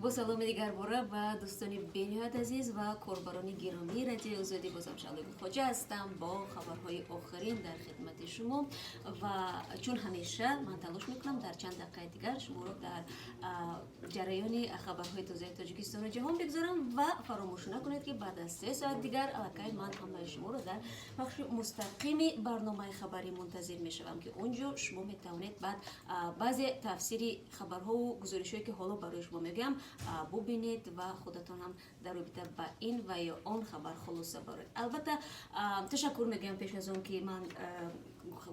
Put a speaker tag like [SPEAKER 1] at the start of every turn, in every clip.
[SPEAKER 1] با سلام دیگر باره و دوستان بینیاد عزیز و کاربران گرامی رادیو آزادی بازم شلوی خوجه هستم با خبرهای آخرین در خدمت شما و چون همیشه من تلاش میکنم در چند دقیقه دیگر شما رو در جریان خبرهای تازه تاجیکستان و جهان بگذارم و فراموش نکنید که بعد از 3 ساعت دیگر الکی من همه شما رو در بخش مستقیمی برنامه خبری منتظر میشوم که اونجا شما میتوانید بعد بعضی تفسیری خبرها و گزارش‌هایی که حالا برای شما میگم ببینید و خودتون هم در رابطه با این و یا آن خبر خلاصه برید. البته تشکر میگم پیش از اون که من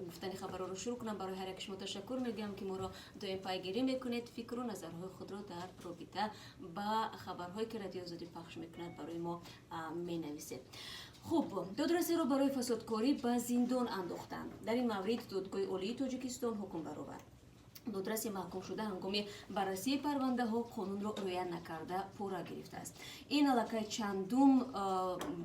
[SPEAKER 1] گفتن خبرها رو شروع کنم. برای هر یک شما تشکر میگم که ما رو دائم پیگیری میکنید، فکر و نظرهای خود رو در رابطه با خبرهایی که رادیو آزادی پخش میکند برای ما مینویسید. خوب، دادرسی رو برای فسادکاری به زندان انداختند. در این مورد دادگاه عالی تاجیکستان حکم برآورد. دادرس محکوم شده هنگام بررسی پرونده ها قانون را رعایت نکرده پورا گرفته است. این الکی چندم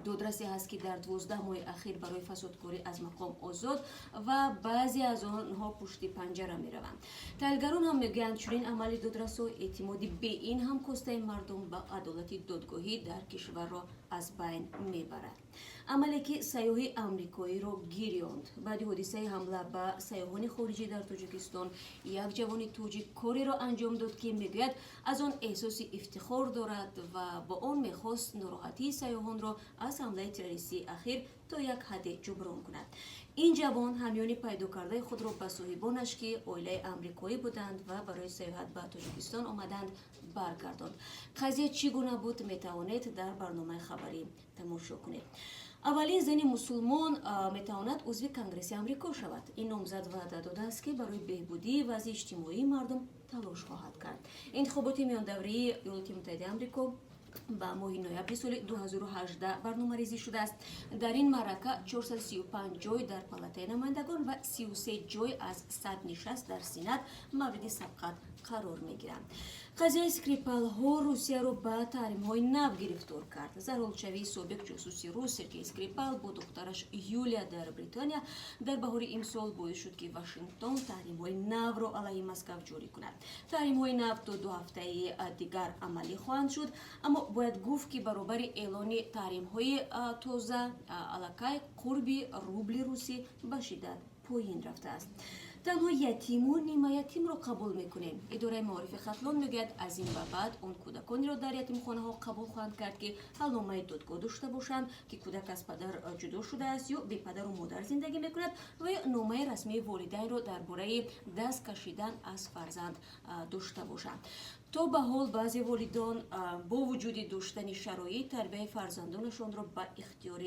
[SPEAKER 1] دادرسی هست که در 12 ماه اخیر برای فسادکاری از مقام آزاد و بعضی از آنها پشت پنجره می روند. تحلیلگران هم میگویند چنین عمل دادرس ها اعتمادی به این هم کاسته مردم به عدالت دادگاهی در کشور را از بین میبرد. عملی که سیاح آمریکایی را گیراند. بعد حادثه حمله به سیاحان خارجی در تاجیکستان یک جوان تاجیک کاری را انجام داد که میگوید از آن احساس افتخار دارد و با آن میخواست ناراحتی سیاحان را از حمله تروریستی اخیر تا یک حد جبران کند. این جوان همیان پیدا کرده خود را به صاحبانش که عائله آمریکایی بودند و برای سیاحت به تاجیکستان آمدند برگرداند. قضیه چگونه بود میتوانید در برنامه خبری تماشا کنید. اولین زن مسلمان میتواند عضو کنگره آمریکا شود. این نامزد وعده داده است که برای بهبودی وضع اجتماعی مردم تلاش خواهد کرد. انتخابات میان دوره ایالات متحده آمریکا با ماه نوامبر سال 2018 برنامه‌ریزی شده است. در این معرکه 435 جای در پالاتای نمایندگان و 33 جای از 100 نشست در سنات مورد سبقت قرار میگیرند. قضیه اسکریپال ها روسیه را به تحریم های نو گرفتار کرد. زرالچوی سابق جاسوس روس سرگئی اسکریپال با دخترش یولیا در بریتانیا در بهار امسال باعث شد که واشنگتن تحریم های نو را علیه مسکو جاری کند. تحریم های نو تا 2 هفته دیگر عملی خواهند شد، اما باید گفت که برابر اعلان تحریم های تازه الکی قربی روبل روسی به شدت پایین رفته است. تنها یتیم و نیمه یتیم را قبول میکنیم. اداره معارف ختلان میگوید از این به بعد اون کودکانی را در یتیمخانه ها قبول خواهند کرد که حلنامه دادگاه داشته باشند که کودک از پدر جدا شده است یا بی پدر و مادر زندگی میکند و یا نامه رسمی والدین را درباره دست کشیدن از فرزند داشته باشند. تا به حال بعضی والدان با وجود داشتن شرایط تربیت فرزندانشان را به اختیار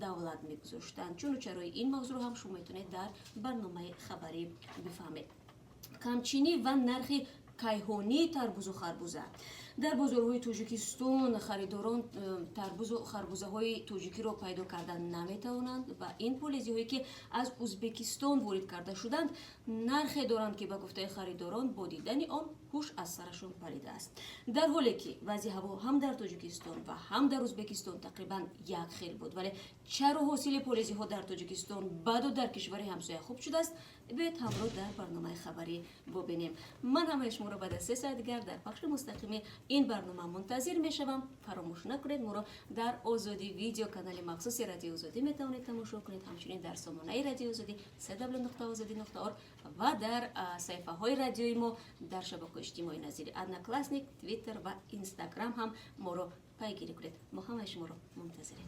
[SPEAKER 1] دولت میگذاشتند. چون چرای این موضوع هم شما میتونید در برنامه خبری بفهمید. کمچینی و نرخ کیهانی تربوز و خربوزه. در بازارهای تاجیکستان خریداران تربوز و خربوزه های تاجیکی را پیدا کردن نمیتوانند و این پولیزی هایی که از ازبکستان وارد کرده شدند نرخ دارند که به گفته خریداران با دیدن آن هوش از سرشان پریده است. در حالی که وضع هوا هم در تاجیکستان و هم در ازبکستان تقریبا یک خیل بود، ولی چرا حاصل پولیزی ها در تاجیکستان بعد و در کشور همسایه خوب شده است؟ بیایید همراه در برنامه خبری ببینیم. من همه شما را بعد از 3 ساعت دیگر در بخش مستقیم این برنامه منتظر میشوم. فراموش نکنید ما را در آزادی ویدیو کانال مخصوص رادیو آزادی میتوانید تماشا کنید، همچنین در سامانه رادیو آزادی www.azadi.org و در صفحه های رادیوی ما در شبکه اجتماعی نظیر ادناکلاسنیک، توییتر و اینستاگرام هم ما را پیگیری کنید. ما همه شما را منتظریم.